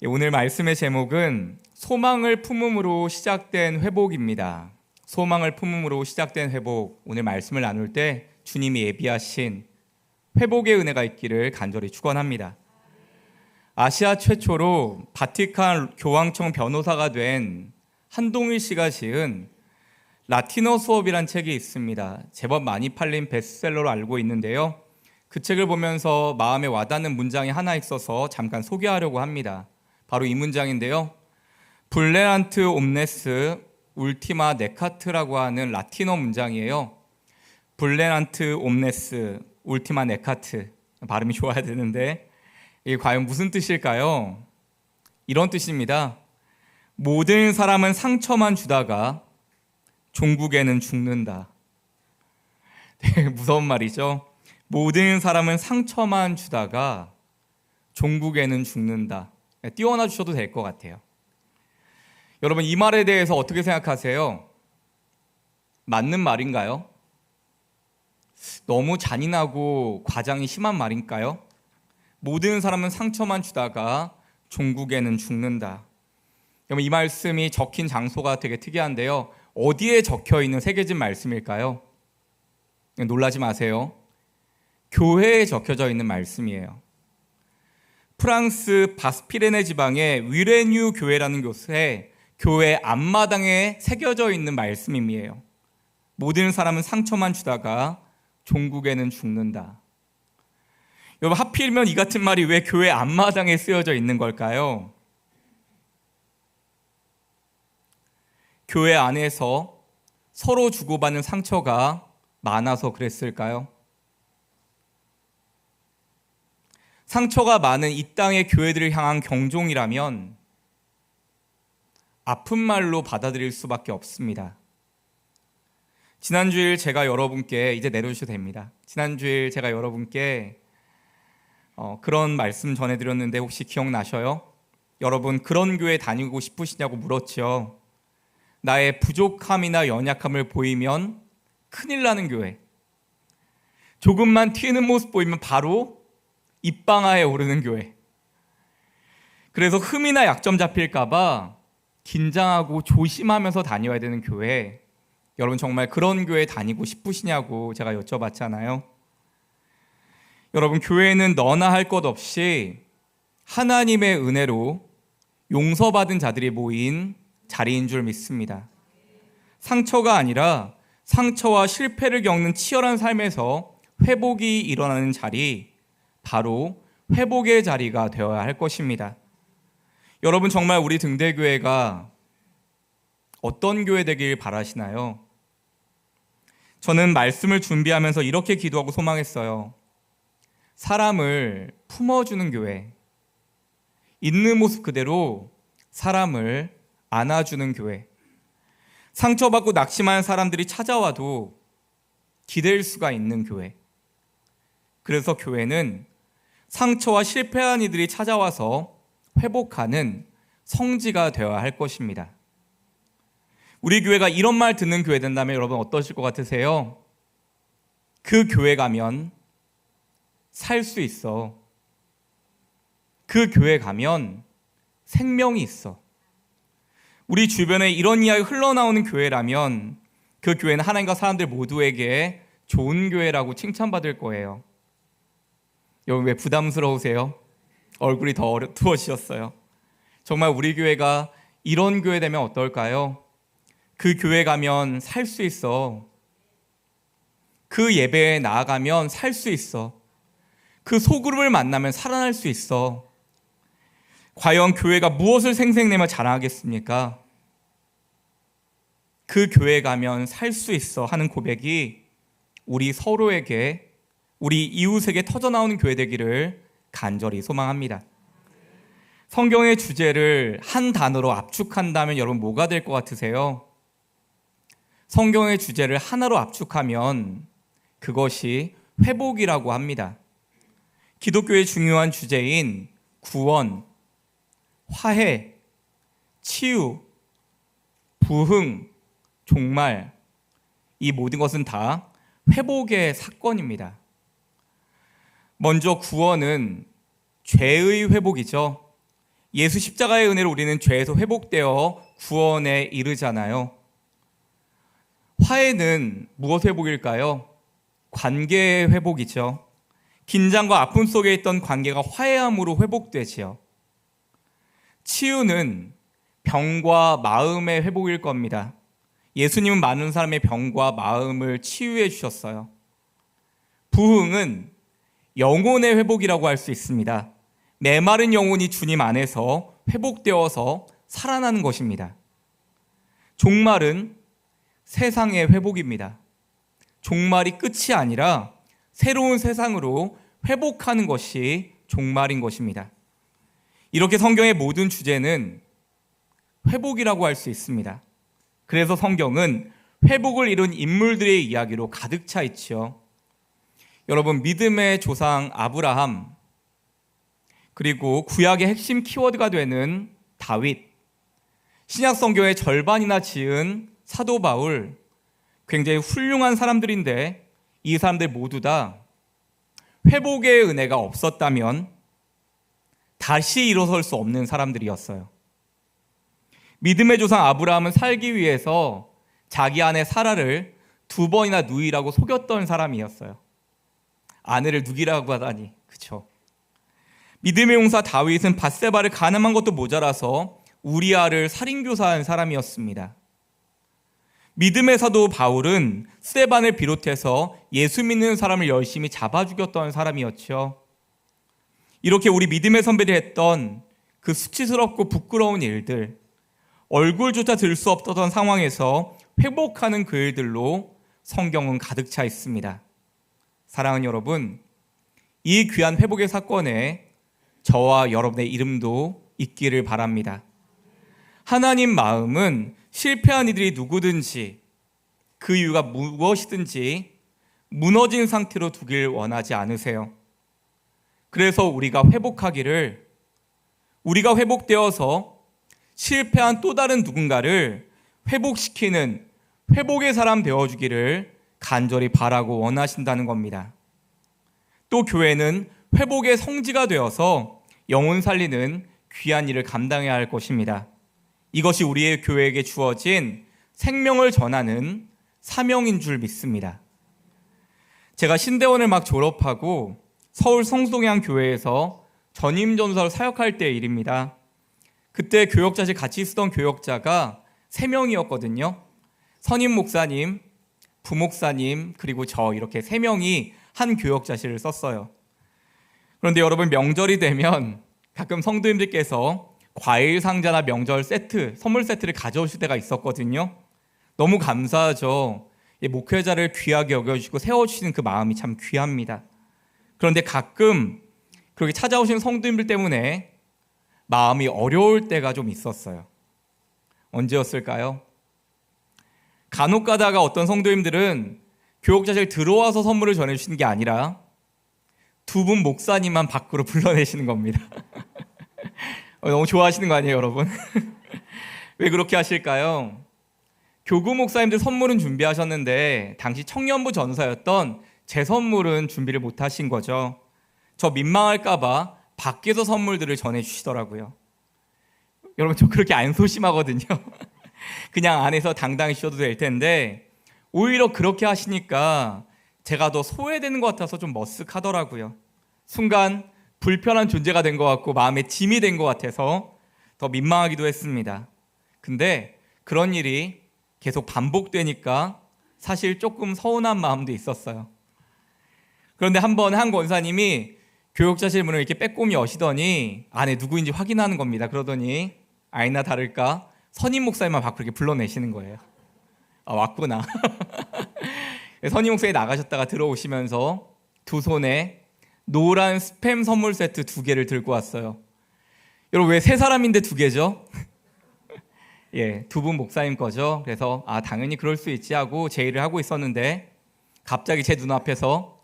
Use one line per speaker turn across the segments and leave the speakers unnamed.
오늘 말씀의 제목은 소망을 품음으로 시작된 회복입니다. 소망을 품음으로 시작된 회복. 오늘 말씀을 나눌 때 주님이 예비하신 회복의 은혜가 있기를 간절히 축원합니다. 아시아 최초로 바티칸 교황청 변호사가 된 한동일 씨가 지은 라틴어 수업이란 책이 있습니다. 제법 많이 팔린 베스트셀러로 알고 있는데요. 그 책을 보면서 마음에 와닿는 문장이 하나 있어서 잠깐 소개하려고 합니다. 바로 이 문장인데요. 블레란트 옴네스 울티마 네카트라고 하는 라틴어 문장이에요. 블레란트 옴네스 울티마 네카트. 발음이 좋아야 되는데 이게 과연 무슨 뜻일까요? 이런 뜻입니다. 모든 사람은 상처만 주다가 종국에는 죽는다. 되게 무서운 말이죠. 모든 사람은 상처만 주다가 종국에는 죽는다. 띄워놔 주셔도 될 것 같아요. 여러분, 이 말에 대해서 어떻게 생각하세요? 맞는 말인가요? 너무 잔인하고 과장이 심한 말인가요? 모든 사람은 상처만 주다가 종국에는 죽는다. 여러분, 이 말씀이 적힌 장소가 되게 특이한데요. 어디에 적혀 있는 새겨진 말씀일까요? 놀라지 마세요. 교회에 적혀져 있는 말씀이에요. 프랑스 바스피레네 지방의 위레뉴 교회라는 곳에 교회 앞마당에 새겨져 있는 말씀임이에요. 모든 사람은 상처만 주다가 종국에는 죽는다. 여러분, 하필이면 이 같은 말이 왜 교회 앞마당에 쓰여져 있는 걸까요? 교회 안에서 서로 주고받는 상처가 많아서 그랬을까요? 상처가 많은 이 땅의 교회들을 향한 경종이라면 아픈 말로 받아들일 수밖에 없습니다. 지난주일 제가 여러분께, 이제 내려주셔도 됩니다. 지난주일 제가 여러분께 그런 말씀 전해드렸는데 혹시 기억나셔요? 여러분, 그런 교회 다니고 싶으시냐고 물었죠. 나의 부족함이나 연약함을 보이면 큰일 나는 교회. 조금만 튀는 모습 보이면 바로 입방아에 오르는 교회. 그래서 흠이나 약점 잡힐까봐 긴장하고 조심하면서 다녀야 되는 교회. 여러분, 정말 그런 교회 다니고 싶으시냐고 제가 여쭤봤잖아요. 여러분, 교회는 너나 할 것 없이 하나님의 은혜로 용서받은 자들이 모인 자리인 줄 믿습니다. 상처가 아니라 상처와 실패를 겪는 치열한 삶에서 회복이 일어나는 자리, 바로 회복의 자리가 되어야 할 것입니다. 여러분, 정말 우리 등대교회가 어떤 교회 되길 바라시나요? 저는 말씀을 준비하면서 이렇게 기도하고 소망했어요. 사람을 품어주는 교회, 있는 모습 그대로 사람을 안아주는 교회, 상처받고 낙심하는 사람들이 찾아와도 기댈 수가 있는 교회. 그래서 교회는 상처와 실패한 이들이 찾아와서 회복하는 성지가 되어야 할 것입니다. 우리 교회가 이런 말 듣는 교회 된다면 여러분 어떠실 것 같으세요? 그 교회 가면 살 수 있어. 그 교회 가면 생명이 있어. 우리 주변에 이런 이야기 흘러나오는 교회라면 그 교회는 하나님과 사람들 모두에게 좋은 교회라고 칭찬받을 거예요. 여러분, 왜 부담스러우세요? 얼굴이 더 어두워지셨어요. 정말 우리 교회가 이런 교회 되면 어떨까요? 그 교회 가면 살 수 있어. 그 예배에 나아가면 살 수 있어. 그 소그룹을 만나면 살아날 수 있어. 과연 교회가 무엇을 생색내며 자랑하겠습니까? 그 교회 가면 살 수 있어 하는 고백이 우리 서로에게, 우리 이웃에게 터져나오는 교회 되기를 간절히 소망합니다. 성경의 주제를 한 단어로 압축한다면 여러분 뭐가 될 것 같으세요? 성경의 주제를 하나로 압축하면 그것이 회복이라고 합니다. 기독교의 중요한 주제인 구원, 화해, 치유, 부흥, 종말, 이 모든 것은 다 회복의 사건입니다. 먼저 구원은 죄의 회복이죠. 예수 십자가의 은혜로 우리는 죄에서 회복되어 구원에 이르잖아요. 화해는 무엇 회복일까요? 관계의 회복이죠. 긴장과 아픔 속에 있던 관계가 화해함으로 회복되지요. 치유는 병과 마음의 회복일 겁니다. 예수님은 많은 사람의 병과 마음을 치유해 주셨어요. 부흥은 영혼의 회복이라고 할 수 있습니다. 메마른 영혼이 주님 안에서 회복되어서 살아나는 것입니다. 종말은 세상의 회복입니다. 종말이 끝이 아니라 새로운 세상으로 회복하는 것이 종말인 것입니다. 이렇게 성경의 모든 주제는 회복이라고 할 수 있습니다. 그래서 성경은 회복을 이룬 인물들의 이야기로 가득 차 있지요. 여러분, 믿음의 조상 아브라함, 그리고 구약의 핵심 키워드가 되는 다윗, 신약 성경의 절반이나 지은 사도 바울, 굉장히 훌륭한 사람들인데 이 사람들 모두 다 회복의 은혜가 없었다면 다시 일어설 수 없는 사람들이었어요. 믿음의 조상 아브라함은 살기 위해서 자기 아내 사라를 2번이나 누이라고 속였던 사람이었어요. 아내를 누이라고 하다니, 그쵸? 믿음의 용사 다윗은 밧세바를 가늠한 것도 모자라서 우리아를 살인교사한 사람이었습니다. 믿음의 사도 바울은 스데반을 비롯해서 예수 믿는 사람을 열심히 잡아 죽였던 사람이었죠. 이렇게 우리 믿음의 선배들이 했던 그 수치스럽고 부끄러운 일들, 얼굴조차 들 수 없던 상황에서 회복하는 그 일들로 성경은 가득 차 있습니다. 사랑하는 여러분, 이 귀한 회복의 사건에 저와 여러분의 이름도 있기를 바랍니다. 하나님 마음은 실패한 이들이 누구든지 그 이유가 무엇이든지 무너진 상태로 두길 원하지 않으세요. 그래서 우리가 회복되어서 실패한 또 다른 누군가를 회복시키는 회복의 사람 되어주기를 간절히 바라고 원하신다는 겁니다. 또 교회는 회복의 성지가 되어서 영혼 살리는 귀한 일을 감당해야 할 것입니다. 이것이 우리의 교회에게 주어진 생명을 전하는 사명인 줄 믿습니다. 제가 신대원을 막 졸업하고 서울 성수동양 교회에서 전임 전도사로 사역할 때의 일입니다. 그때 교역자실 같이 쓰던 교역자가 3명이었거든요. 선임 목사님, 부목사님, 그리고 저 이렇게 3명이 한 교역자실을 썼어요. 그런데 여러분, 명절이 되면 가끔 성도님들께서 과일 상자나 명절 세트, 선물 세트를 가져오실 때가 있었거든요. 너무 감사하죠. 목회자를 귀하게 여겨주시고 세워주시는 그 마음이 참 귀합니다. 그런데 가끔 그렇게 찾아오신 성도님들 때문에 마음이 어려울 때가 좀 있었어요. 언제였을까요? 간혹 가다가 어떤 성도님들은 교역자실 들어와서 선물을 전해주시는 게 아니라 2분 목사님만 밖으로 불러내시는 겁니다. 너무 좋아하시는 거 아니에요, 여러분? 왜 그렇게 하실까요? 교구 목사님들 선물은 준비하셨는데 당시 청년부 전사였던 제 선물은 준비를 못 하신 거죠. 저 민망할까 봐 밖에서 선물들을 전해주시더라고요. 여러분, 저 그렇게 안 소심하거든요. 그냥 안에서 당당히 쉬어도 될 텐데 오히려 그렇게 하시니까 제가 더 소외되는 것 같아서 좀 머쓱하더라고요. 순간 불편한 존재가 된 것 같고 마음에 짐이 된 것 같아서 더 민망하기도 했습니다. 근데 그런 일이 계속 반복되니까 사실 조금 서운한 마음도 있었어요. 그런데 한 번 한 권사님이 교역자실 문을 이렇게 빼꼼히 여시더니 안에 누구인지 확인하는 겁니다. 그러더니 아니나 다를까 선임 목사님만 밖으로 이렇게 불러내시는 거예요. 아, 왔구나. 선임 목사님이 나가셨다가 들어오시면서 2 손에 노란 스팸 선물 세트 2개를 들고 왔어요. 여러분, 왜 3사람인데 2개죠? 예, 2분 목사님 거죠. 그래서 당연히 그럴 수 있지 하고 제 일을 하고 있었는데 갑자기 제 눈앞에서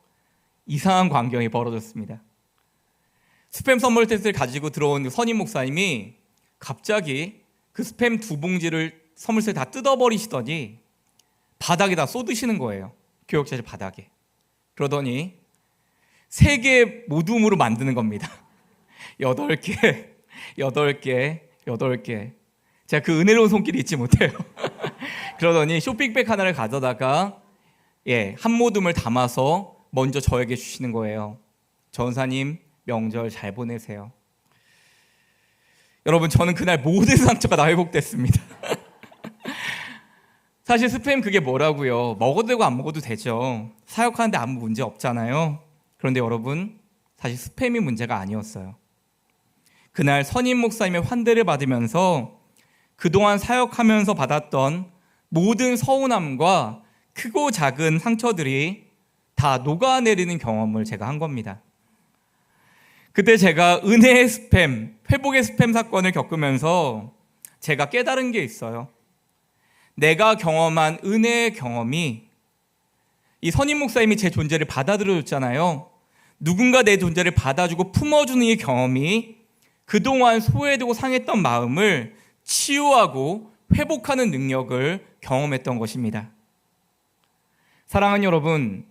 이상한 광경이 벌어졌습니다. 스팸 선물 세트를 가지고 들어온 선임 목사님이 갑자기 그 스팸 2봉지를 선물 세트 다 뜯어버리시더니 바닥에다 쏟으시는 거예요. 교역자실 바닥에. 그러더니 3개 모둠으로 만드는 겁니다. 8개. 8개. 제가 그 은혜로운 손길이 잊지 못해요. 그러더니 쇼핑백 하나를 가져다가 한 모둠을 담아서 먼저 저에게 주시는 거예요. 전사님, 명절 잘 보내세요. 여러분, 저는 그날 모든 상처가 다 회복됐습니다. 사실 스팸 그게 뭐라고요? 먹어도 되고 안 먹어도 되죠. 사역하는데 아무 문제 없잖아요. 그런데 여러분, 사실 스팸이 문제가 아니었어요. 그날 선임 목사님의 환대를 받으면서 그동안 사역하면서 받았던 모든 서운함과 크고 작은 상처들이 다 녹아내리는 경험을 제가 한 겁니다. 그때 제가 은혜의 스팸, 회복의 스팸 사건을 겪으면서 제가 깨달은 게 있어요. 내가 경험한 은혜의 경험이, 이 선임 목사님이 제 존재를 받아들여줬잖아요. 누군가 내 존재를 받아주고 품어주는 이 경험이 그동안 소외되고 상했던 마음을 치유하고 회복하는 능력을 경험했던 것입니다. 사랑하는 여러분,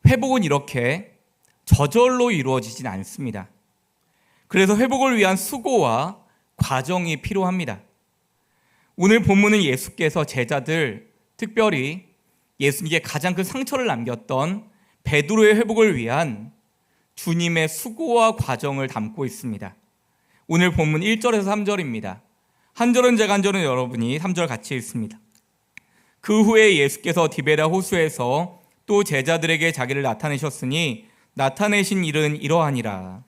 회복은 이렇게 저절로 이루어지진 않습니다. 그래서 회복을 위한 수고와 과정이 필요합니다. 오늘 본문은 예수께서 제자들, 특별히 예수님께 가장 큰 상처를 남겼던 베드로의 회복을 위한 주님의 수고와 과정을 담고 있습니다. 오늘 본문 1절에서 3절입니다. 한 절은 제가, 한 절은 여러분이 3절 같이 읽습니다. 그 후에 예수께서 디베랴 호수에서 또 제자들에게 자기를 나타내셨으니 나타내신 일은 이러하니라.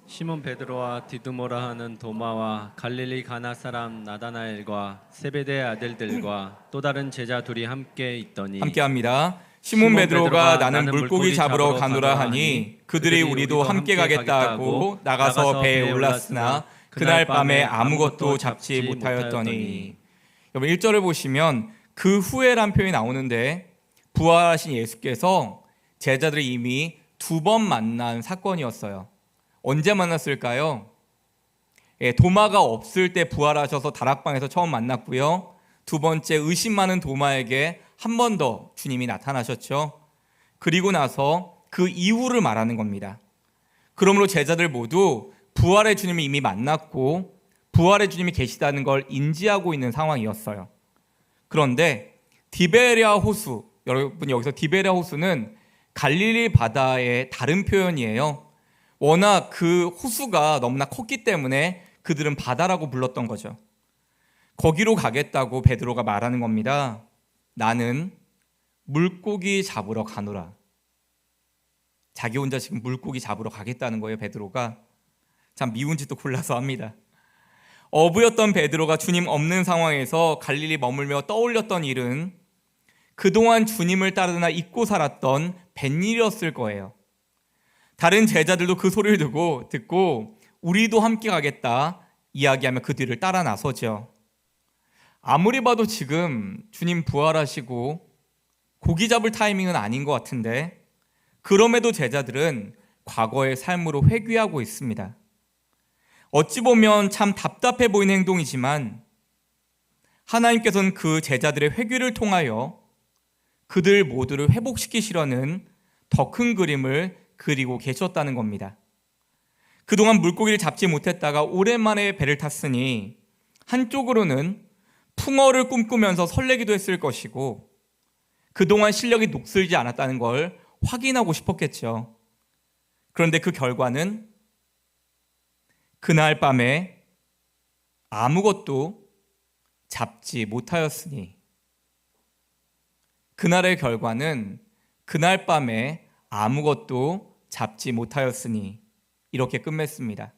시몬 베드로와 디두모라 하는 도마와 갈릴리 가나 사람 나다나엘과 세베대의 아들들과 또 다른 제자 둘이 함께 있더니,
함께합니다. 시몬 베드로가 나는 물고기 잡으러 가노라 하니 그들이 우리도 함께 가겠다 하고 나가서 배에 올랐으나 그날 밤에 아무것도 잡지 못하였더니. 여러분 1절을 보시면 그 후에란 표현이 나오는데, 부활하신 예수께서 제자들을 이미 2번 만난 사건이었어요. 언제 만났을까요? 도마가 없을 때 부활하셔서 다락방에서 처음 만났고요. 두 번째, 의심 많은 도마에게 한 번 더 주님이 나타나셨죠. 그리고 나서 그 이후를 말하는 겁니다. 그러므로 제자들 모두 부활의 주님을 이미 만났고 부활의 주님이 계시다는 걸 인지하고 있는 상황이었어요. 그런데 디베랴 호수, 여러분 여기서 디베랴 호수는 갈릴리 바다의 다른 표현이에요. 워낙 그 호수가 너무나 컸기 때문에 그들은 바다라고 불렀던 거죠. 거기로 가겠다고 베드로가 말하는 겁니다. 나는 물고기 잡으러 가노라. 자기 혼자 지금 물고기 잡으러 가겠다는 거예요, 베드로가. 참 미운 짓도 골라서 합니다. 어부였던 베드로가 주님 없는 상황에서 갈릴리 머물며 떠올렸던 일은 그동안 주님을 따르나 잊고 살았던 뱃일이었을 거예요. 다른 제자들도 그 소리를 듣고 우리도 함께 가겠다 이야기하며 그 뒤를 따라 나서죠. 아무리 봐도 지금 주님 부활하시고 고기 잡을 타이밍은 아닌 것 같은데, 그럼에도 제자들은 과거의 삶으로 회귀하고 있습니다. 어찌 보면 참 답답해 보이는 행동이지만 하나님께서는 그 제자들의 회귀를 통하여 그들 모두를 회복시키시려는 더 큰 그림을 그리고 계셨다는 겁니다. 그동안 물고기를 잡지 못했다가 오랜만에 배를 탔으니 한쪽으로는 풍어를 꿈꾸면서 설레기도 했을 것이고 그동안 실력이 녹슬지 않았다는 걸 확인하고 싶었겠죠. 그런데 그 결과는 그날 밤에 아무것도 잡지 못하였으니, 그날의 결과는 그날 밤에 아무것도 잡지 못하였으니 이렇게 끝맺습니다.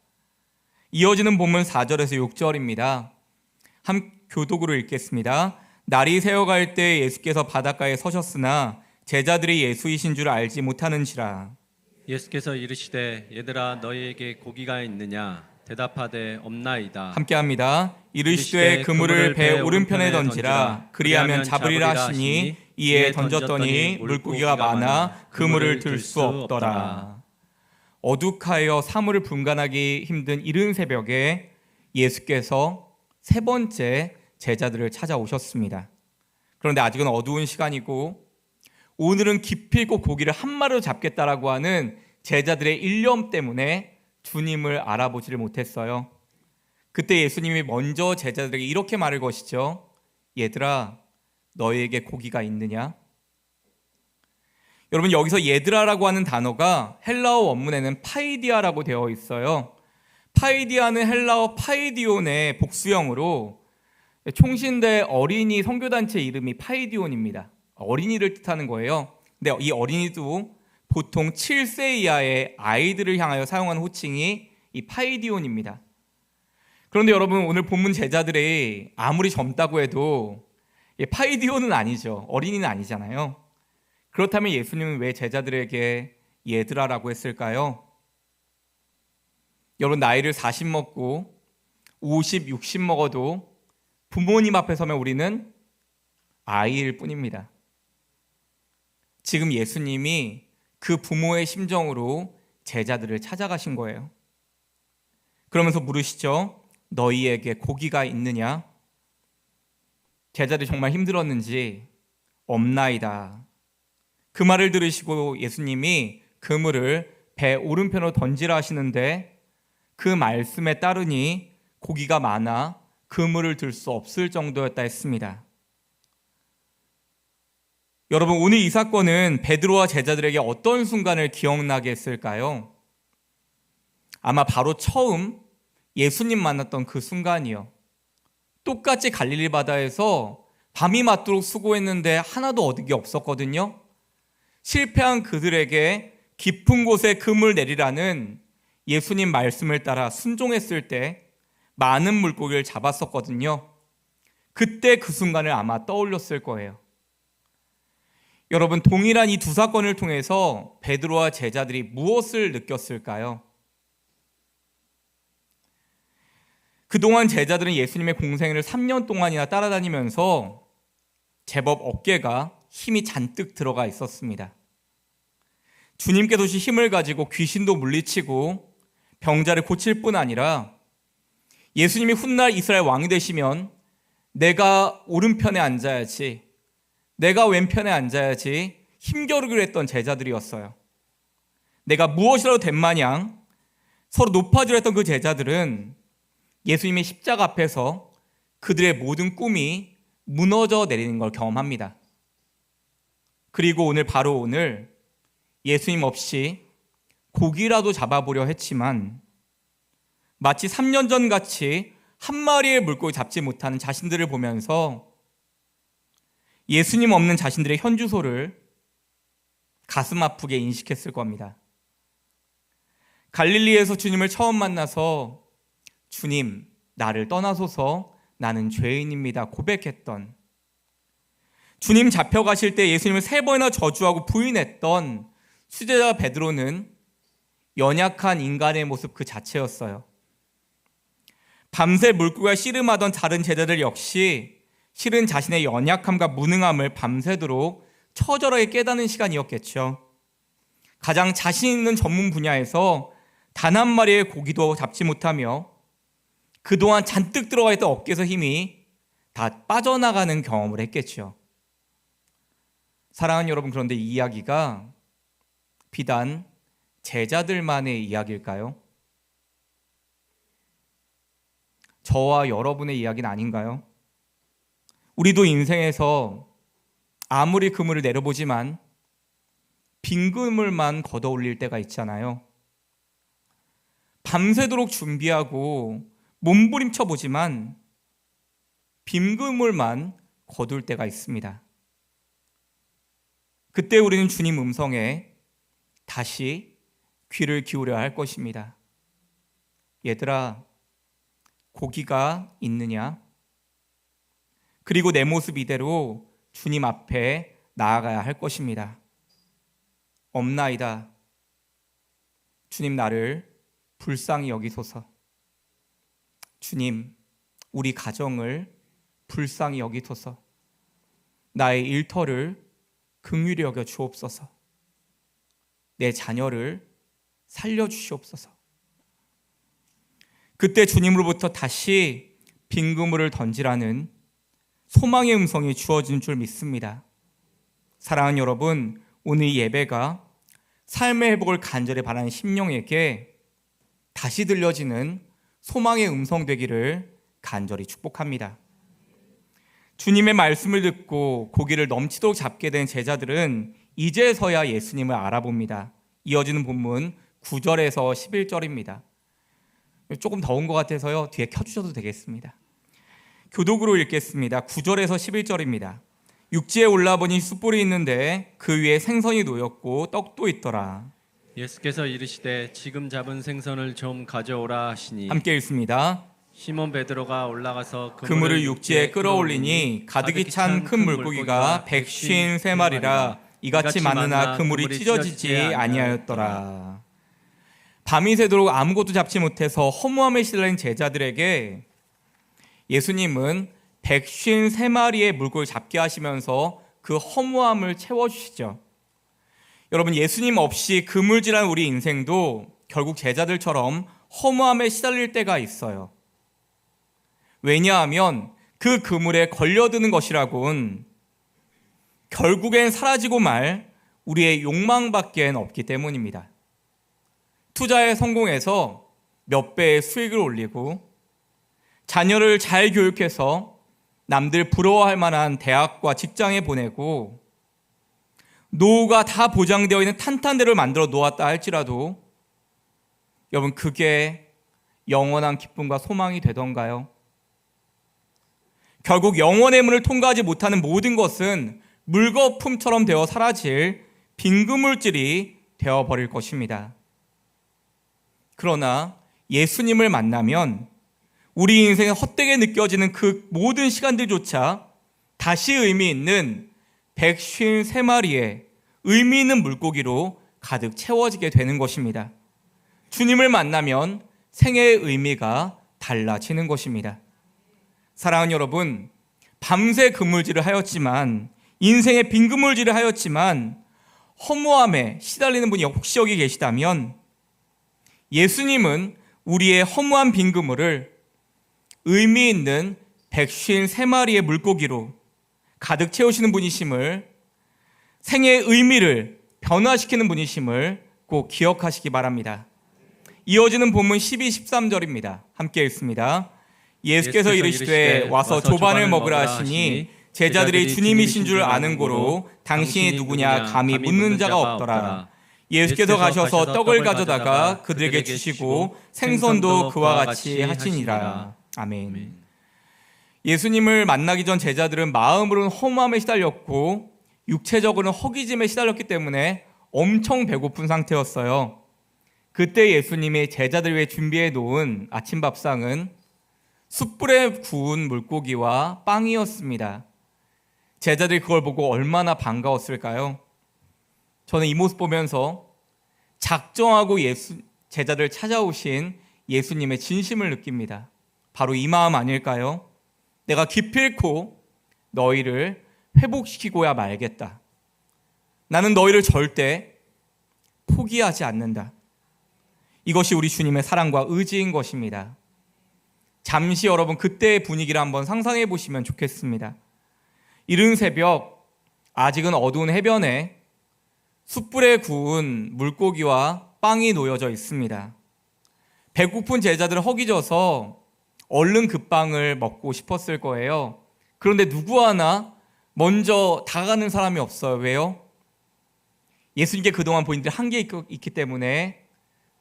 이어지는 본문 4절에서 6절입니다. 한 교독으로 읽겠습니다. 날이 새어갈 때 예수께서 바닷가에 서셨으나 제자들이 예수이신 줄 알지 못하는지라.
예수께서 이르시되 얘들아 너희에게 고기가 있느냐 대답하되 없나이다.
함께합니다. 이르시되 그물을 배 오른편에 던지라. 그리하면 잡으리라 하시니 이에 던졌더니 물고기가 많아 그물을 들 수 없더라. 어둑하여 사물을 분간하기 힘든 이른 새벽에 예수께서 세 번째 제자들을 찾아오셨습니다. 그런데 아직은 어두운 시간이고 오늘은 기필코 고기를 한 마리로 잡겠다라고 하는 제자들의 일념 때문에 주님을 알아보지를 못했어요. 그때 예수님이 먼저 제자들에게 이렇게 말을 거시죠. 얘들아, 너희에게 고기가 있느냐? 여러분, 여기서 얘들아라고 하는 단어가 헬라어 원문에는 파이디아라고 되어 있어요. 파이디아는 헬라어 파이디온의 복수형으로 총신대 어린이 선교단체 이름이 파이디온입니다. 어린이를 뜻하는 거예요. 근데 이 어린이도 보통 7세 이하의 아이들을 향하여 사용하는 호칭이 이 파이디온입니다. 그런데 여러분, 오늘 본문 제자들이 아무리 젊다고 해도 파이디온은 아니죠. 어린이는 아니잖아요. 그렇다면 예수님은 왜 제자들에게 얘들아라고 했을까요? 여러분, 나이를 40 먹고 50, 60 먹어도 부모님 앞에 서면 우리는 아이일 뿐입니다. 지금 예수님이 그 부모의 심정으로 제자들을 찾아가신 거예요. 그러면서 물으시죠. 너희에게 고기가 있느냐? 제자들이 정말 힘들었는지 없나이다. 그 말을 들으시고 예수님이 그물을 배 오른편으로 던지라 하시는데 그 말씀에 따르니 고기가 많아 그물을 들 수 없을 정도였다 했습니다. 여러분, 오늘 이 사건은 베드로와 제자들에게 어떤 순간을 기억나게 했을까요? 아마 바로 처음 예수님 만났던 그 순간이요. 똑같이 갈릴리 바다에서 밤이 맞도록 수고했는데 하나도 얻은 게 없었거든요. 실패한 그들에게 깊은 곳에 그물 내리라는 예수님 말씀을 따라 순종했을 때 많은 물고기를 잡았었거든요. 그때 그 순간을 아마 떠올렸을 거예요. 여러분, 동일한 이 두 사건을 통해서 베드로와 제자들이 무엇을 느꼈을까요? 그동안 제자들은 예수님의 공생애를 3년 동안이나 따라다니면서 제법 어깨가 힘이 잔뜩 들어가 있었습니다. 주님께서 주신 힘을 가지고 귀신도 물리치고 병자를 고칠 뿐 아니라 예수님이 훗날 이스라엘 왕이 되시면 내가 오른편에 앉아야지, 내가 왼편에 앉아야지 힘겨루기를 했던 제자들이었어요. 내가 무엇이라도 된 마냥 서로 높아지려 했던 그 제자들은 예수님의 십자가 앞에서 그들의 모든 꿈이 무너져 내리는 걸 경험합니다. 그리고 바로 오늘 예수님 없이 고기라도 잡아보려 했지만 마치 3년 전 같이 한 마리의 물고기 잡지 못하는 자신들을 보면서 예수님 없는 자신들의 현주소를 가슴 아프게 인식했을 겁니다. 갈릴리에서 주님을 처음 만나서 주님, 나를 떠나소서, 나는 죄인입니다 고백했던, 주님 잡혀가실 때 예수님을 3번이나 저주하고 부인했던 수제자 베드로는 연약한 인간의 모습 그 자체였어요. 밤새 물고기가 씨름하던 다른 제자들 역시 실은 자신의 연약함과 무능함을 밤새도록 처절하게 깨닫는 시간이었겠죠. 가장 자신 있는 전문 분야에서 단 한 마리의 고기도 잡지 못하며 그동안 잔뜩 들어가 있던 어깨에서 힘이 다 빠져나가는 경험을 했겠죠. 사랑하는 여러분, 그런데 이 이야기가 비단 제자들만의 이야기일까요? 저와 여러분의 이야기는 아닌가요? 우리도 인생에서 아무리 그물을 내려보지만 빈 그물만 걷어올릴 때가 있잖아요. 밤새도록 준비하고 몸부림쳐 보지만 빈 그물만 거둘 때가 있습니다. 그때 우리는 주님 음성에 다시 귀를 기울여야 할 것입니다. 얘들아, 고기가 있느냐? 그리고 내 모습 이대로 주님 앞에 나아가야 할 것입니다. 없나이다. 주님, 나를 불쌍히 여기소서. 주님, 우리 가정을 불쌍히 여기소서. 나의 일터를 긍휼히 여겨 주옵소서. 내 자녀를 살려주시옵소서. 그때 주님으로부터 다시 빈 그물을 던지라는 소망의 음성이 주어진 줄 믿습니다. 사랑하는 여러분, 오늘 이 예배가 삶의 회복을 간절히 바라는 심령에게 다시 들려지는 소망의 음성 되기를 간절히 축복합니다. 주님의 말씀을 듣고 고기를 넘치도록 잡게 된 제자들은 이제서야 예수님을 알아봅니다. 이어지는 본문 9절에서 11절입니다. 조금 더운 것 같아서요, 뒤에 켜주셔도 되겠습니다. 교독으로 읽겠습니다. 9절에서 11절입니다. 육지에 올라보니 숯불이 있는데 그 위에 생선이 놓였고 떡도 있더라.
예수께서 이르시되 지금 잡은 생선을 좀 가져오라 하시니
함께 읽습니다.
시몬 베드로가 올라가서
그물을 육지에 끌어올리니 가득히 찬 큰 물고기가 153마리라 이같이 많으나 그물이 찢어지지 아니하였더라. 밤이 새도록 아무것도 잡지 못해서 허무함에 시달린 제자들에게 예수님은 153마리의 물고기를 잡게 하시면서 그 허무함을 채워주시죠. 여러분, 예수님 없이 그물질한 우리 인생도 결국 제자들처럼 허무함에 시달릴 때가 있어요. 왜냐하면 그 그물에 걸려드는 것이라곤 결국엔 사라지고 말 우리의 욕망밖엔 없기 때문입니다. 투자에 성공해서 몇 배의 수익을 올리고 자녀를 잘 교육해서 남들 부러워할 만한 대학과 직장에 보내고 노후가 다 보장되어 있는 탄탄대를 만들어 놓았다 할지라도 여러분, 그게 영원한 기쁨과 소망이 되던가요? 결국 영원의 문을 통과하지 못하는 모든 것은 물거품처럼 되어 사라질 빈그물질이 되어버릴 것입니다. 그러나 예수님을 만나면 우리 인생에 헛되게 느껴지는 그 모든 시간들조차 다시 의미 있는 153마리의 의미 있는 물고기로 가득 채워지게 되는 것입니다. 주님을 만나면 생애의 의미가 달라지는 것입니다. 사랑하는 여러분, 밤새 그물질을 하였지만, 인생의 빈 그물질을 하였지만 허무함에 시달리는 분이 혹시 여기 계시다면 예수님은 우리의 허무한 빈 그물을 의미 있는 153마리의 물고기로 가득 채우시는 분이심을, 생애의 의미를 변화시키는 분이심을 꼭 기억하시기 바랍니다. 이어지는 본문 12, 13절입니다. 함께 읽습니다. 예수께서 이르시되 와서 조반을 먹으라 하시니 제자들이 주님이신 줄 아는 고로 당신이 누구냐 감히 묻는 자가 없더라. 예수께서 가셔서 떡을 가져다가 그들에게 주시고 생선도 그와 같이 하시니라. 아멘. 예수님을 만나기 전 제자들은 마음으로는 허무함에 시달렸고 육체적으로는 허기짐에 시달렸기 때문에 엄청 배고픈 상태였어요. 그때 예수님이 제자들 위해 준비해 놓은 아침 밥상은 숯불에 구운 물고기와 빵이었습니다. 제자들이 그걸 보고 얼마나 반가웠을까요? 저는 이 모습 보면서 작정하고 제자들 찾아오신 예수님의 진심을 느낍니다. 바로 이 마음 아닐까요? 내가 기필코 너희를 회복시키고야 말겠다. 나는 너희를 절대 포기하지 않는다. 이것이 우리 주님의 사랑과 의지인 것입니다. 잠시 여러분 그때의 분위기를 한번 상상해 보시면 좋겠습니다. 이른 새벽 아직은 어두운 해변에 숯불에 구운 물고기와 빵이 놓여져 있습니다. 배고픈 제자들은 허기져서 얼른 그 빵을 먹고 싶었을 거예요. 그런데 누구 하나 먼저 다가가는 사람이 없어요. 왜요? 예수님께 그동안 본인들이 한계 있기 때문에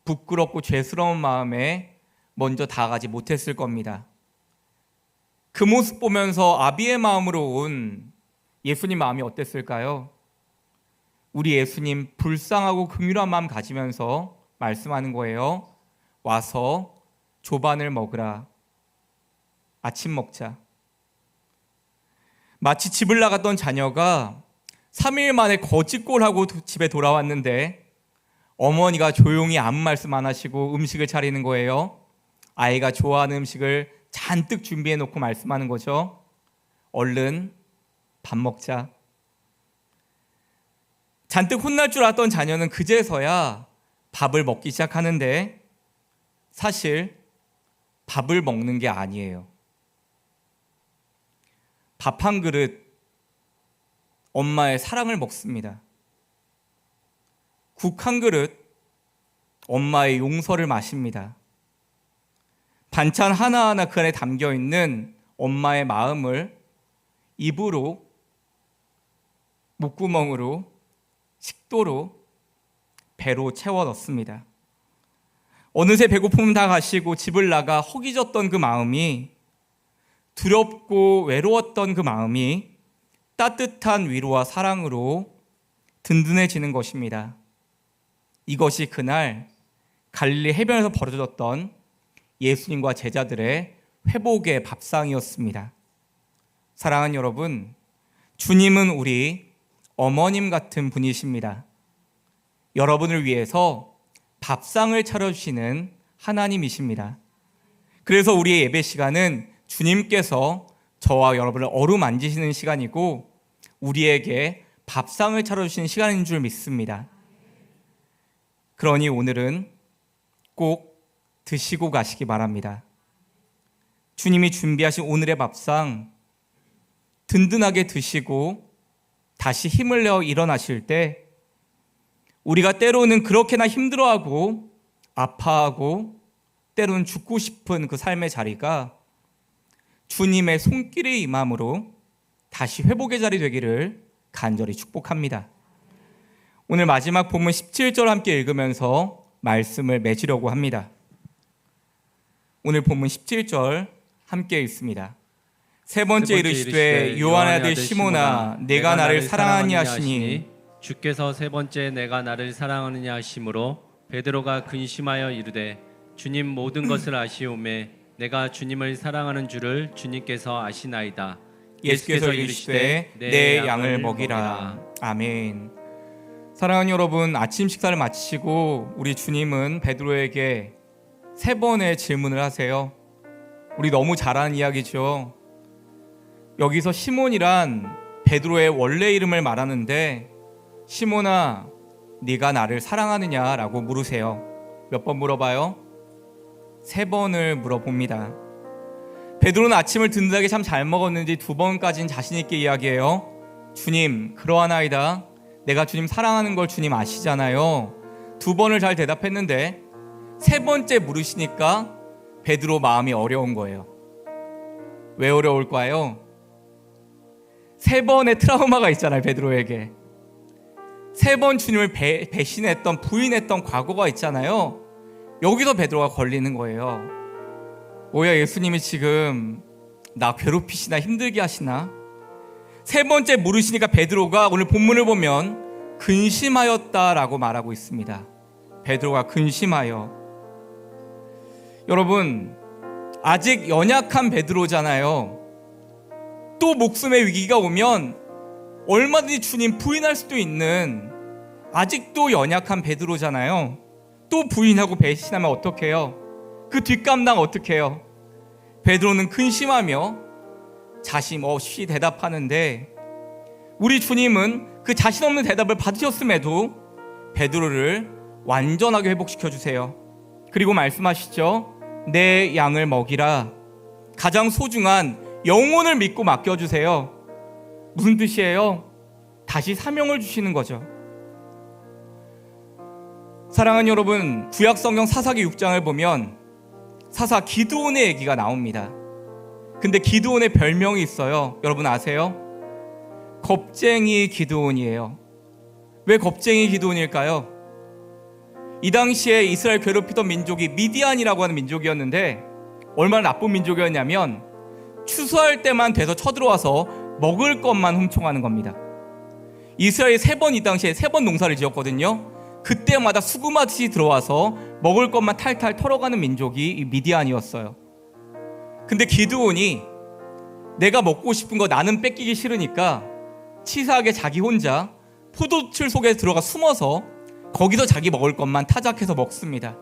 부끄럽고 죄스러운 마음에 먼저 다가가지 못했을 겁니다. 그 모습 보면서 아비의 마음으로 온 예수님 마음이 어땠을까요? 우리 예수님 불쌍하고 긍휼한 마음 가지면서 말씀하는 거예요. 와서 조반을 먹으라. 아침 먹자. 마치 집을 나갔던 자녀가 3일 만에 거짓골하고 집에 돌아왔는데 어머니가 조용히 아무 말씀 안 하시고 음식을 차리는 거예요. 아이가 좋아하는 음식을 잔뜩 준비해 놓고 말씀하는 거죠. 얼른 밥 먹자. 잔뜩 혼날 줄 알았던 자녀는 그제서야 밥을 먹기 시작하는데 사실 밥을 먹는 게 아니에요. 밥 한 그릇 엄마의 사랑을 먹습니다. 국 한 그릇 엄마의 용서를 마십니다. 반찬 하나하나 그 안에 담겨 있는 엄마의 마음을 입으로, 목구멍으로, 식도로, 배로 채워 넣습니다. 어느새 배고픔은 다 가시고 집을 나가 허기졌던 그 마음이, 두렵고 외로웠던 그 마음이 따뜻한 위로와 사랑으로 든든해지는 것입니다. 이것이 그날 갈릴리 해변에서 벌어졌던 예수님과 제자들의 회복의 밥상이었습니다. 사랑하는 여러분, 주님은 우리 어머님 같은 분이십니다. 여러분을 위해서 밥상을 차려주시는 하나님이십니다. 그래서 우리의 예배 시간은 주님께서 저와 여러분을 어루만지시는 시간이고 우리에게 밥상을 차려주시는 시간인 줄 믿습니다. 그러니 오늘은 꼭 드시고 가시기 바랍니다. 주님이 준비하신 오늘의 밥상 든든하게 드시고 다시 힘을 내어 일어나실 때 우리가 때로는 그렇게나 힘들어하고 아파하고 때로는 죽고 싶은 그 삶의 자리가 주님의 손길이 임함으로 다시 회복의 자리 되기를 간절히 축복합니다. 오늘 마지막 본문 17절 함께 읽으면서 말씀을 맺으려고 합니다. 오늘 본문 17절 함께 읽습니다. 세 번째 이르시되 요한의 아들 시몬아 내가 나를 사랑하니 하시니
주께서 세 번째 내가 나를 사랑하느냐 하심으로 베드로가 근심하여 이르되 주님 모든 것을 아시오매 내가 주님을 사랑하는 줄을 주님께서 아시나이다.
예수께서 이르시되 내 양을 먹이라. 아멘. 사랑하는 여러분, 아침 식사를 마치시고 우리 주님은 베드로에게 세 번의 질문을 하세요. 우리 너무 잘 아는 이야기죠. 여기서 시몬이란 베드로의 원래 이름을 말하는데 시몬아 네가 나를 사랑하느냐라고 물으세요. 몇 번 물어봐요? 세 번을 물어봅니다. 베드로는 아침을 든든하게 참 잘 먹었는지 두 번까지는 자신 있게 이야기해요. 주님 그러하나이다. 내가 주님 사랑하는 걸 주님 아시잖아요. 두 번을 잘 대답했는데 세 번째 물으시니까 베드로 마음이 어려운 거예요. 왜 어려울까요? 세 번의 트라우마가 있잖아요. 베드로에게 세 번 주님을 배신했던 부인했던 과거가 있잖아요. 여기서 베드로가 걸리는 거예요. 뭐야, 예수님이 지금 나 괴롭히시나 힘들게 하시나? 세 번째 물으시니까 베드로가 오늘 본문을 보면 근심하였다라고 말하고 있습니다. 베드로가 근심하여. 여러분, 아직 연약한 베드로잖아요. 또 목숨의 위기가 오면 얼마든지 주님 부인할 수도 있는 아직도 연약한 베드로잖아요. 또 부인하고 배신하면 어떡해요? 그 뒷감당 어떡해요? 베드로는 근심하며 자신 없이 대답하는데 우리 주님은 그 자신 없는 대답을 받으셨음에도 베드로를 완전하게 회복시켜 주세요. 그리고 말씀하시죠. 내 양을 먹이라. 가장 소중한 영혼을 믿고 맡겨주세요. 무슨 뜻이에요? 다시 사명을 주시는 거죠. 사랑하는 여러분, 구약성경 사사기 6장을 보면 사사 기드온의 얘기가 나옵니다. 근데 기드온의 별명이 있어요. 여러분 아세요? 겁쟁이 기드온이에요. 왜 겁쟁이 기드온일까요? 이 당시에 이스라엘 괴롭히던 민족이 미디안이라고 하는 민족이었는데 얼마나 나쁜 민족이었냐면 추수할 때만 돼서 쳐들어와서 먹을 것만 훔쳐가는 겁니다. 이스라엘이 이 당시에 세 번 농사를 지었거든요. 그때마다 수구마듯이 들어와서 먹을 것만 탈탈 털어가는 민족이 이 미디안이었어요. 근데 기드온이 내가 먹고 싶은 거 나는 뺏기기 싫으니까 치사하게 자기 혼자 포도틀 속에 들어가 숨어서 거기서 자기 먹을 것만 타작해서 먹습니다.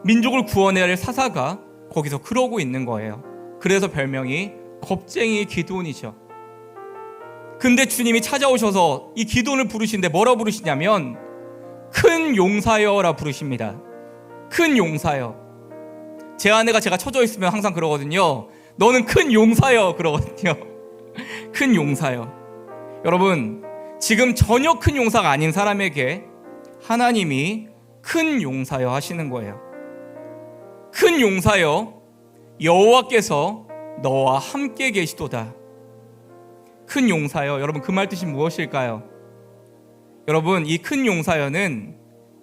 민족을 구원해야 할 사사가 거기서 그러고 있는 거예요. 그래서 별명이 겁쟁이 기드온이죠. 근데 주님이 찾아오셔서 이 기드온을 부르시는데 뭐라고 부르시냐면 큰 용사여라 부르십니다. 큰 용사여. 제 아내가 제가 처져 있으면 항상 그러거든요. 너는 큰 용사여 그러거든요. 큰 용사여. 여러분, 지금 전혀 큰 용사가 아닌 사람에게 하나님이 큰 용사여 하시는 거예요. 큰 용사여, 여호와께서 너와 함께 계시도다. 큰 용사여, 여러분 그 말 뜻이 무엇일까요? 여러분, 이 큰 용사여는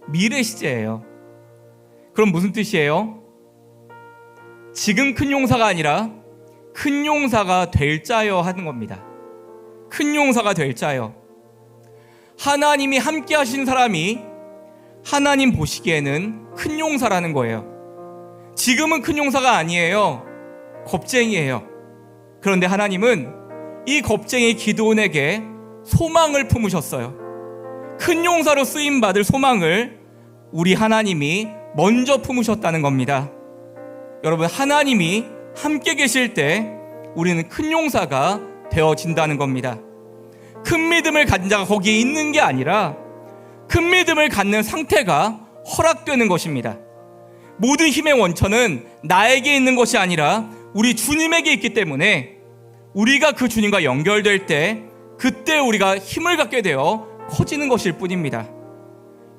미래 시제예요. 그럼 무슨 뜻이에요? 지금 큰 용사가 아니라 큰 용사가 될 자여 하는 겁니다. 큰 용사가 될 자여. 하나님이 함께 하신 사람이 하나님 보시기에는 큰 용사라는 거예요. 지금은 큰 용사가 아니에요. 겁쟁이에요. 그런데 하나님은 이 겁쟁이 기드온에게 소망을 품으셨어요. 큰 용사로 쓰임받을 소망을 우리 하나님이 먼저 품으셨다는 겁니다. 여러분, 하나님이 함께 계실 때 우리는 큰 용사가 되어진다는 겁니다. 큰 믿음을 가진 자가 거기에 있는 게 아니라 큰 믿음을 갖는 상태가 허락되는 것입니다. 모든 힘의 원천은 나에게 있는 것이 아니라 우리 주님에게 있기 때문에 우리가 그 주님과 연결될 때 그때 우리가 힘을 갖게 되어 커지는 것일 뿐입니다.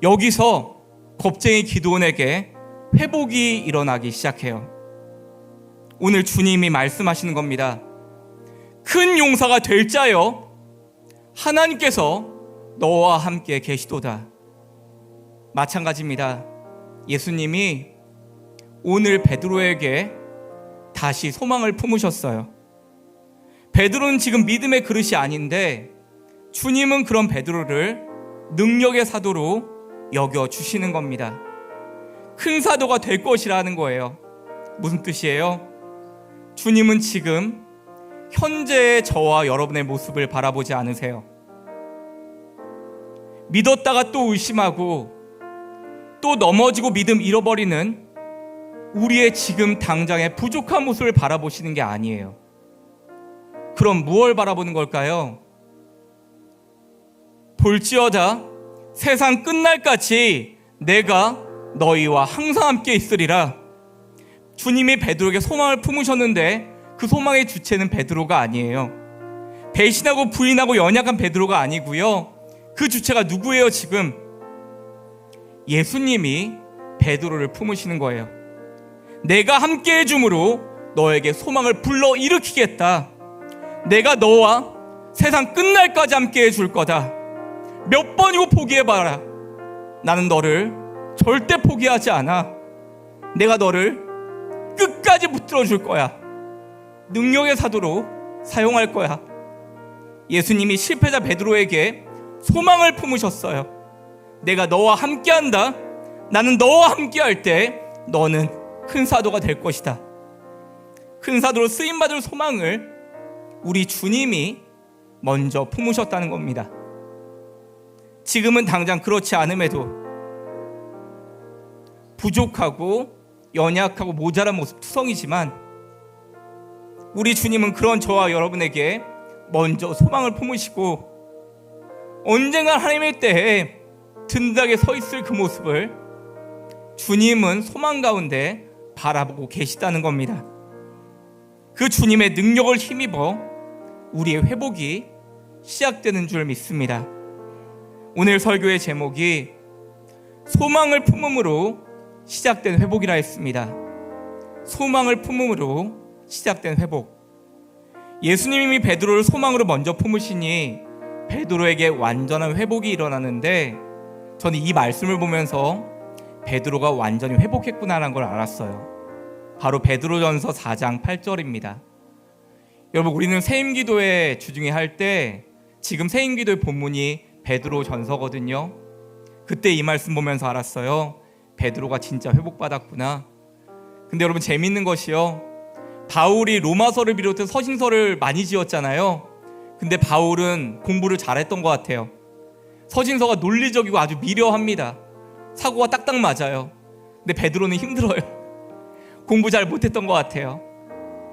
여기서 겁쟁이 기드온에게 회복이 일어나기 시작해요. 오늘 주님이 말씀하시는 겁니다. 큰 용사가 될 자여, 하나님께서 너와 함께 계시도다. 마찬가지입니다. 예수님이 오늘 베드로에게 다시 소망을 품으셨어요. 베드로는 지금 믿음의 그릇이 아닌데 주님은 그런 베드로를 능력의 사도로 여겨주시는 겁니다. 큰 사도가 될 것이라는 거예요. 무슨 뜻이에요? 주님은 지금 현재의 저와 여러분의 모습을 바라보지 않으세요. 믿었다가 또 의심하고 또 넘어지고 믿음 잃어버리는 우리의 지금 당장의 부족한 모습을 바라보시는 게 아니에요. 그럼 무엇을 바라보는 걸까요? 볼지어다 세상 끝날까지 내가 너희와 항상 함께 있으리라. 주님이 베드로에게 소망을 품으셨는데 그 소망의 주체는 베드로가 아니에요. 배신하고 부인하고 연약한 베드로가 아니고요. 그 주체가 누구예요? 지금 예수님이 베드로를 품으시는 거예요. 내가 함께 해줌으로 너에게 소망을 불러일으키겠다. 내가 너와 세상 끝날까지 함께 해줄 거다. 몇 번이고 포기해봐라. 나는 너를 절대 포기하지 않아. 내가 너를 끝까지 붙들어 줄 거야. 능력의 사도로 사용할 거야. 예수님이 실패자 베드로에게 소망을 품으셨어요. 내가 너와 함께한다. 나는 너와 함께할 때 너는 큰 사도가 될 것이다. 큰 사도로 쓰임받을 소망을 우리 주님이 먼저 품으셨다는 겁니다. 지금은 당장 그렇지 않음에도 부족하고 연약하고 모자란 모습 투성이지만 우리 주님은 그런 저와 여러분에게 먼저 소망을 품으시고 언젠가 하나님의 때에 든든하게 서 있을 그 모습을 주님은 소망 가운데 바라보고 계시다는 겁니다. 그 주님의 능력을 힘입어 우리의 회복이 시작되는 줄 믿습니다. 오늘 설교의 제목이 소망을 품음으로 시작된 회복이라 했습니다. 소망을 품음으로 시작된 회복. 예수님이 베드로를 소망으로 먼저 품으시니 베드로에게 완전한 회복이 일어나는데 저는 이 말씀을 보면서 베드로가 완전히 회복했구나라는 걸 알았어요. 바로 베드로전서 4장 8절입니다. 여러분, 우리는 새임기도회 주중에 할 때 지금 새임기도의 본문이 베드로전서거든요. 그때 이 말씀 보면서 알았어요. 베드로가 진짜 회복받았구나. 근데 여러분, 재밌는 것이요, 바울이 로마서를 비롯해 서신서를 많이 지었잖아요. 근데 바울은 공부를 잘했던 것 같아요. 서신서가 논리적이고 아주 미려합니다. 사고가 딱딱 맞아요. 근데 베드로는 힘들어요. 공부 잘 못했던 것 같아요.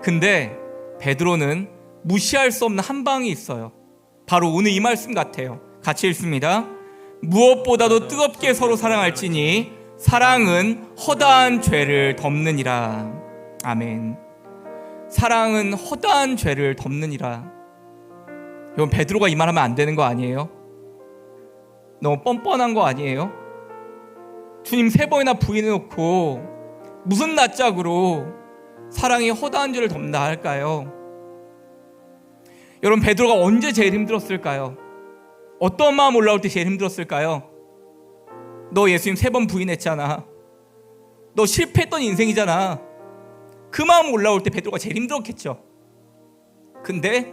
근데 베드로는 무시할 수 없는 한 방이 있어요. 바로 오늘 이 말씀 같아요. 같이 읽습니다. 무엇보다도 뜨겁게 서로 사랑할지니 사랑은 허다한 죄를 덮느니라. 아멘. 사랑은 허다한 죄를 덮느니라. 여러분, 베드로가 이 말하면 안 되는 거 아니에요? 너무 뻔뻔한 거 아니에요? 주님 3번이나 부인해놓고 무슨 낯짝으로 사랑이 허다한 줄을 덮나 할까요? 여러분, 베드로가 언제 제일 힘들었을까요? 어떤 마음 올라올 때 제일 힘들었을까요? 너 예수님 3번 부인했잖아. 너 실패했던 인생이잖아. 그 마음 올라올 때 베드로가 제일 힘들었겠죠. 근데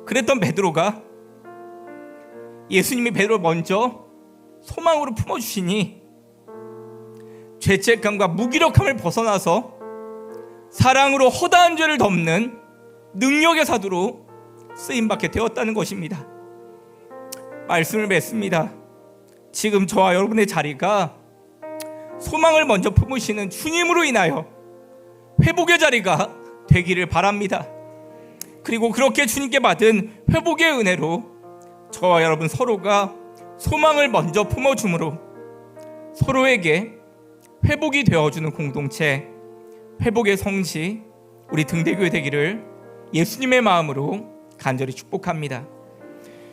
그랬던 베드로가 예수님이 베드로를 먼저 소망으로 품어주시니 죄책감과 무기력함을 벗어나서 사랑으로 허다한 죄를 덮는 능력의 사도로 쓰임받게 되었다는 것입니다. 말씀을 맺습니다. 지금 저와 여러분의 자리가 소망을 먼저 품으시는 주님으로 인하여 회복의 자리가 되기를 바랍니다. 그리고 그렇게 주님께 받은 회복의 은혜로 저와 여러분 서로가 소망을 먼저 품어줌으로 서로에게 회복이 되어주는 공동체, 회복의 성지, 우리 등대교회 되기를 예수님의 마음으로 간절히 축복합니다.